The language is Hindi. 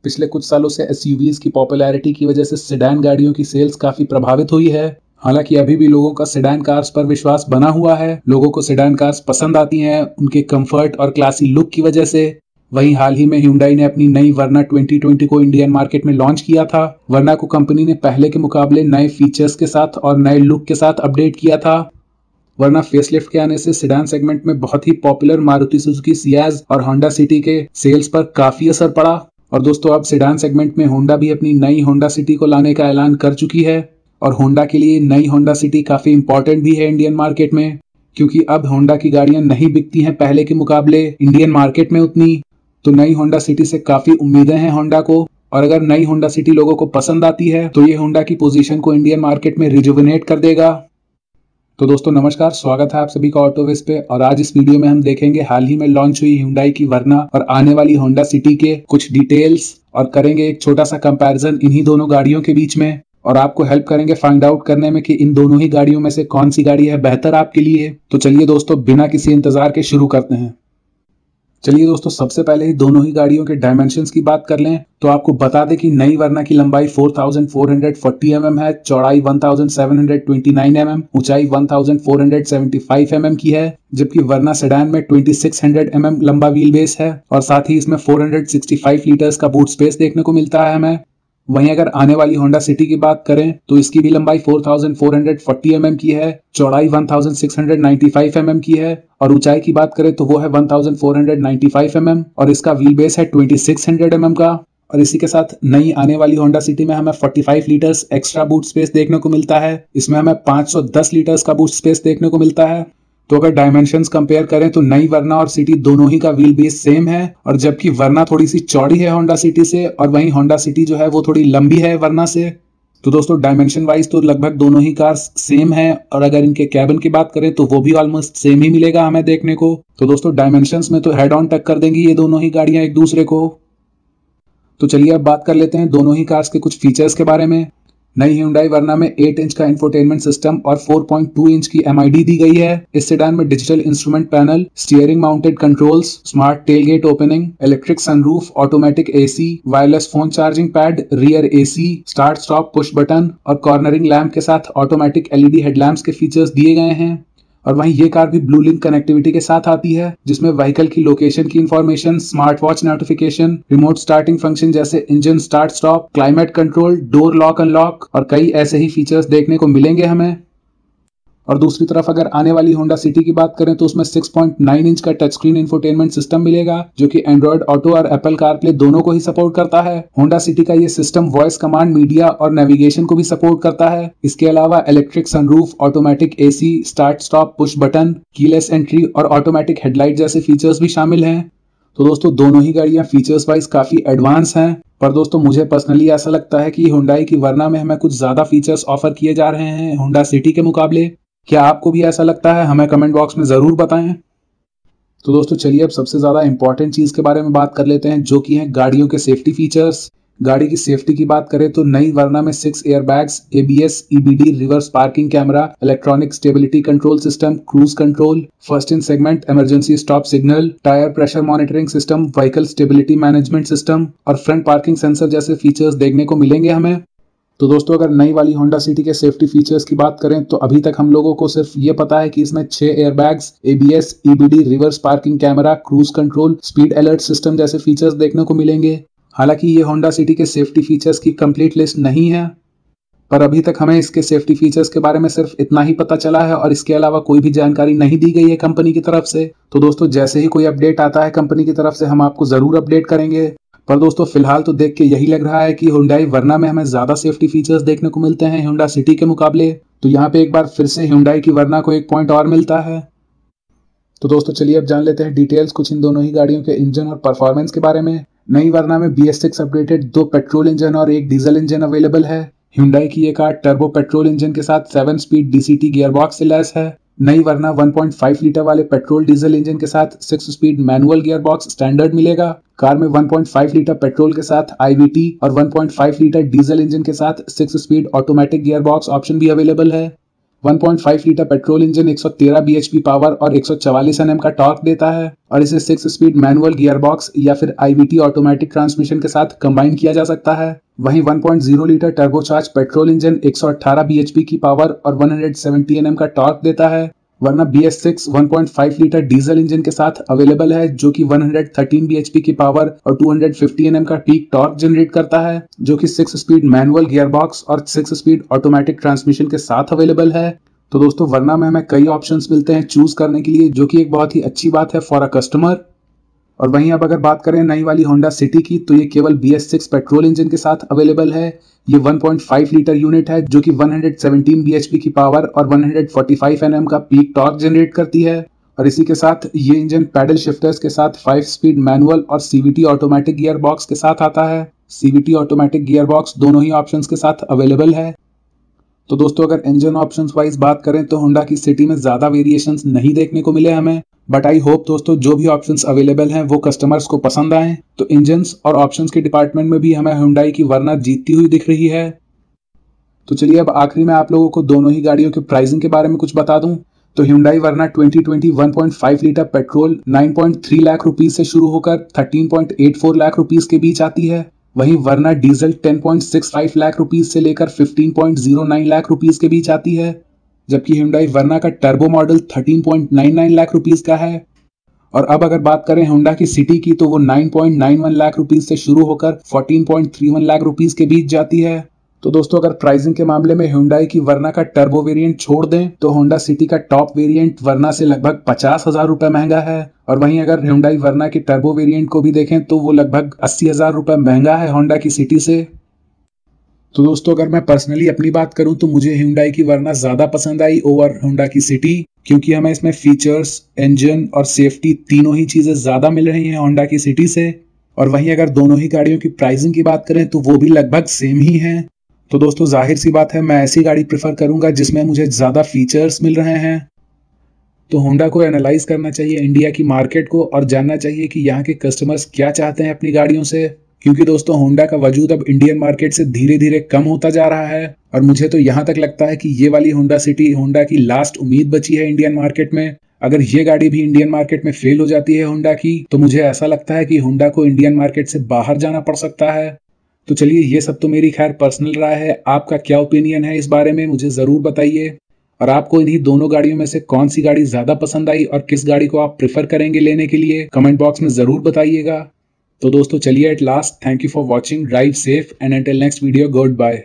पिछले कुछ सालों से एसयूवीज की पॉपुलैरिटी की वजह से सेडान गाड़ियों की सेल्स काफी प्रभावित हुई है। हालांकि अभी भी लोगों का सेडान कार्स पर विश्वास बना हुआ है। लोगों को सेडान कार्स पसंद आती हैं उनके कंफर्ट और क्लासी लुक की वजह से। वहीं हाल ही में Hyundai ने अपनी नई वर्ना 2020 को इंडियन मार्केट में लॉन्च किया था। वर्ना को कंपनी ने पहले के मुकाबले नए फीचर्स के साथ और नए लुक के साथ अपडेट किया था। वरना फेसलिफ्ट के आने से सेडान सेगमेंट में बहुत ही पॉपुलर मारुति सुजुकी सियाज और होंडा सिटी के सेल्स पर काफी असर पड़ा। और दोस्तों अब सेडान सेगमेंट में होंडा भी अपनी नई होंडा सिटी को लाने का ऐलान कर चुकी है। और होंडा के लिए नई होंडा सिटी काफी इंपॉर्टेंट भी है इंडियन मार्केट में, क्योंकि अब होंडा की गाड़ियां नहीं बिकती हैं पहले के मुकाबले इंडियन मार्केट में उतनी। तो नई होंडा सिटी से काफी उम्मीदें हैं होंडा को। और अगर नई होंडा सिटी लोगों को पसंद आती है तो ये होंडा की पोजीशन को इंडियन मार्केट में रिजुविनेट कर देगा। तो दोस्तों नमस्कार, स्वागत है आप सभी का ऑटोविज पे। और आज इस वीडियो में हम देखेंगे हाल ही में लॉन्च हुई Hyundai की वर्ना और आने वाली होंडा सिटी के कुछ डिटेल्स और करेंगे एक छोटा सा कंपैरिजन इन्हीं दोनों गाड़ियों के बीच में। और आपको हेल्प करेंगे फाइंड आउट करने में कि इन दोनों ही गाड़ियों में से कौन सी गाड़ी है बेहतर आपके लिए। तो चलिए दोस्तों बिना किसी इंतजार के शुरू करते हैं। चलिए दोस्तों सबसे पहले ही दोनों ही गाड़ियों के डायमेंशंस की बात कर लें तो आपको बता दें कि नई वर्ना की लंबाई 4440 mm है, चौड़ाई 1729 mm, ऊंचाई 1475 mm की है। जबकि वर्ना सेडान में 2600 mm लंबा व्हील बेस है और साथ ही इसमें 465 लीटर्स का बूट स्पेस देखने को मिलता है हमें। वहीं अगर आने वाली होंडा सिटी की बात करें तो इसकी भी लंबाई 4440 mm की है, चौड़ाई 1695 mm की है और ऊंचाई की बात करें तो वो है 1495 mm और इसका व्हील बेस है 2600 mm का। और इसी के साथ नई आने वाली होंडा सिटी में हमें 45 लीटर्स एक्स्ट्रा बूट स्पेस देखने को मिलता है। इसमें हमें 510 लीटर्स का बूट स्पेस देखने को मिलता है। तो अगर डायमेंशंस कंपेयर करें तो नई वर्ना और सिटी दोनों ही का व्हील बेस सेम है। और जबकि वर्ना थोड़ी सी चौड़ी है होंडा सिटी से और वहीं होंडा सिटी जो है वो थोड़ी लंबी है वर्ना से। तो दोस्तों डायमेंशन वाइज तो लगभग दोनों ही कार्स सेम है। और अगर इनके कैबिन की बात करें तो वो भी ऑलमोस्ट सेम ही मिलेगा हमें देखने को। तो दोस्तों डायमेंशंस में तो हेड ऑन टक्कर देंगी ये दोनों ही गाड़ियां एक दूसरे को। तो चलिए अब बात कर लेते हैं दोनों ही कार्स के कुछ फीचर्स के बारे में। नई Hyundai वर्ना में 8 इंच का इंफोटेनमेंट सिस्टम और 4.2 इंच की MID दी गई है। इस सेडान में digital instrument panel, steering mounted controls, smart tailgate opening, electric sunroof, automatic AC, wireless phone charging pad, rear AC, start stop push button और कॉर्नरिंग लैंप के साथ ऑटोमेटिक LED हेडलैम्प्स के फीचर्स दिए गए हैं। और वहीं ये कार भी ब्लू लिंक कनेक्टिविटी के साथ आती है, जिसमें व्हीकल की लोकेशन की information, smart watch notification, remote starting function जैसे engine start stop, climate control, door lock unlock और कई ऐसे ही फीचर्स देखने को मिलेंगे हमें। और दूसरी तरफ अगर आने वाली होंडा सिटी की बात करें तो उसमें 6.9 इंच का टच स्क्रीन इंफोटेनमेंट सिस्टम मिलेगा, जो कि एंड्रॉइड ऑटो और एप्पल कारप्ले दोनों को ही सपोर्ट करता है। होंडा सिटी का ये सिस्टम वॉइस कमांड, मीडिया और नेविगेशन को भी सपोर्ट करता है। इसके अलावा electric sunroof, automatic AC, start stop push button, keyless entry और ऑटोमेटिक हेडलाइट जैसे फीचर्स भी शामिल हैं। तो दोस्तों दोनों ही गाड़ियां फीचर्स वाइज काफी एडवांस हैं। पर दोस्तों मुझे पर्सनली ऐसा लगता है कि Hyundai की वर्ना में हमें कुछ ज्यादा फीचर्स ऑफर किए जा रहे हैं होंडा सिटी के मुकाबले। क्या आपको भी ऐसा लगता है? हमें कमेंट बॉक्स में जरूर बताएं। तो दोस्तों चलिए अब सबसे ज्यादा इंपॉर्टेंट चीज के बारे में बात कर लेते हैं, जो कि है गाड़ियों के सेफ्टी फीचर्स। गाड़ी की सेफ्टी की बात करें तो नई वर्ना में 6 airbags, ABS, EBD, reverse parking camera, electronic stability control system, cruise control, first in segment emergency stop signal, tyre pressure monitoring system, vehicle stability management system और फ्रंट पार्किंग सेंसर जैसे फीचर्स देखने को मिलेंगे हमें। तो दोस्तों अगर नई वाली होंडा सिटी के सेफ्टी फीचर्स की बात करें तो अभी तक हम लोगों को सिर्फ ये पता है कि इसमें 6 airbags, ABS, EBD, reverse parking camera, cruise control, speed alert system जैसे फीचर्स देखने को मिलेंगे। हालांकि ये होंडा सिटी के सेफ्टी फीचर्स की कंप्लीट लिस्ट नहीं है, पर अभी तक हमें इसके सेफ्टी फीचर्स के बारे में सिर्फ इतना ही पता चला है और इसके अलावा कोई भी जानकारी नहीं दी गई है कंपनी की तरफ से। तो दोस्तों जैसे ही कोई अपडेट आता है कंपनी की तरफ से हम आपको जरूर अपडेट करेंगे। पर दोस्तों फिलहाल तो देख के यही लग रहा है कि Hyundai वर्ना में हमें ज्यादा सेफ्टी फीचर्स देखने को मिलते हैं होंडा सिटी के मुकाबले। तो यहाँ पे एक बार फिर से Hyundai की वर्ना को एक पॉइंट और मिलता है। तो दोस्तों चलिए अब जान लेते हैं डिटेल्स कुछ इन दोनों ही गाड़ियों के इंजन और परफॉर्मेंस के बारे में। नई वर्ना में BS6 अपडेटेड 2 पेट्रोल इंजन और 1 डीजल इंजन अवेलेबल है। Hyundai की ये कार टर्बो पेट्रोल इंजन के साथ 7 स्पीड DCT गियरबॉक्स से लैस है। नई वर्ना 1.5 लीटर वाले पेट्रोल डीजल इंजन के साथ 6 स्पीड मैनुअल गियरबॉक्स स्टैंडर्ड मिलेगा। कार में 1.5 लीटर पेट्रोल के साथ IVT और 1.5 लीटर डीजल इंजन के साथ 6 स्पीड ऑटोमेटिक गियरबॉक्स ऑप्शन भी अवेलेबल है। 1.5 litre petrol engine 113 bhp power और 144 Nm का टॉर्क देता है और इसे 6 स्पीड मैनुअल गियर बॉक्स या फिर IVT ऑटोमेटिक ट्रांसमिशन के साथ कंबाइन किया जा सकता है। वहीं 1.0 litre turbocharge petrol engine 118 bhp की पावर और 170 Nm का टॉर्क देता है, वरना BS6 1.5 लीटर डीजल इंजन के साथ अवेलेबल है जो कि 113 bhp की पावर और 250 Nm का पीक टॉर्क जनरेट करता है, जो कि 6 स्पीड मैनुअल गियर बॉक्स और 6 स्पीड ऑटोमेटिक ट्रांसमिशन के साथ अवेलेबल है। तो दोस्तों वर्ना में हमें कई ऑप्शंस मिलते हैं चूज करने के लिए, जो कि एक बहुत ही अच्छी बात है फॉर अ कस्टमर। और वहीं अब अगर बात करें नई वाली होंडा सिटी की, तो ये केवल BS6 पेट्रोल इंजन के साथ अवेलेबल है। ये 1.5 लीटर यूनिट है जो कि 117 bhp की पावर और 145 Nm का पीक टॉर्क जनरेट करती है और इसी के साथ ये इंजन पैडल शिफ्टर्स के साथ 5 स्पीड मैनुअल और CVT ऑटोमेटिक गियर बॉक्स के साथ आता है। CVT ऑटोमेटिक गियर बॉक्स दोनों ही ऑप्शंस के साथ अवेलेबल है। तो दोस्तों अगर इंजन ऑप्शंस वाइज बात करें तो होंडा की सिटी में ज्यादा वेरिएशंस नहीं देखने को मिले हमें, बट आई होप दोस्तों जो भी ऑप्शंस अवेलेबल हैं वो कस्टमर्स को पसंद आए। तो इंजन्स और ऑप्शंस के डिपार्टमेंट में भी हमें हुंडई की वर्ना जीतती हुई दिख रही है। तो चलिए अब आखिरी में आप लोगों को दोनों ही गाड़ियों के प्राइसिंग के बारे में कुछ बता दूं। तो Hyundai Verna 2020 1.5 litre petrol 9.3 lakh rupees से शुरू होकर 13.84 लाख रुपीज के बीच आती है। वहीं वर्ना डीजल 10.65 लाख रुपीज से लेकर 15.09 लाख रुपीज के बीच आती है, जबकि हुंडई वर्ना का टर्बो मॉडल 13.99 लाख रुपीज का है। और अब अगर बात करें होंडा की सिटी की, तो वो 9.91 लाख रुपीज से शुरू होकर 14.31 लाख रुपीज के बीच जाती है। तो दोस्तों अगर प्राइसिंग के मामले में हुंडई की वर्ना का टर्बो वेरिएंट छोड़ दें तो होंडा सिटी का टॉप वेरिएंट वर्ना से लगभग 50,000 रुपए महंगा है, और वहीं अगर हुंडई वर्ना के टर्बो वेरिएंट को भी देखें तो वो लगभग 80,000 रुपए महंगा है होंडा की सिटी से। तो दोस्तों अगर मैं पर्सनली अपनी बात करूं तो मुझे हुंडई की वर्ना ज्यादा पसंद आई ओवर होंडा की सिटी, क्योंकि हमें इसमें फीचर्स, इंजन और सेफ्टी तीनों ही चीजें ज्यादा मिल रही हैं होंडा की सिटी से। और वहीं अगर दोनों ही गाड़ियों की प्राइसिंग की बात करें तो वो भी लगभग सेम ही है। तो दोस्तों जाहिर सी बात है मैं ऐसी गाड़ी प्रेफर करूंगा जिसमें मुझे ज्यादा फीचर्स मिल रहे हैं। तो होंडा को एनालाइज करना चाहिए इंडिया की मार्केट को और जानना चाहिए कि यहाँ के कस्टमर्स क्या चाहते हैं अपनी गाड़ियों से, क्योंकि दोस्तों होंडा का वजूद अब इंडियन मार्केट से धीरे धीरे कम होता जा रहा है। और मुझे तो यहाँ तक लगता है कि ये वाली होंडा सिटी होंडा की लास्ट उम्मीद बची है इंडियन मार्केट में। अगर ये गाड़ी भी इंडियन मार्केट में फेल हो जाती है होंडा की, तो मुझे ऐसा लगता है कि होंडा को इंडियन मार्केट से बाहर जाना पड़ सकता है। तो चलिए ये सब तो मेरी खैर पर्सनल राय है, आपका क्या ओपिनियन है इस बारे में मुझे जरूर बताइए। और आपको इन्हीं दोनों गाड़ियों में से कौन सी गाड़ी ज्यादा पसंद आई और किस गाड़ी को आप प्रेफर करेंगे लेने के लिए, कमेंट बॉक्स में जरूर बताइएगा। तो दोस्तों चलिए at last thank you for watching, drive safe and until next video, good bye.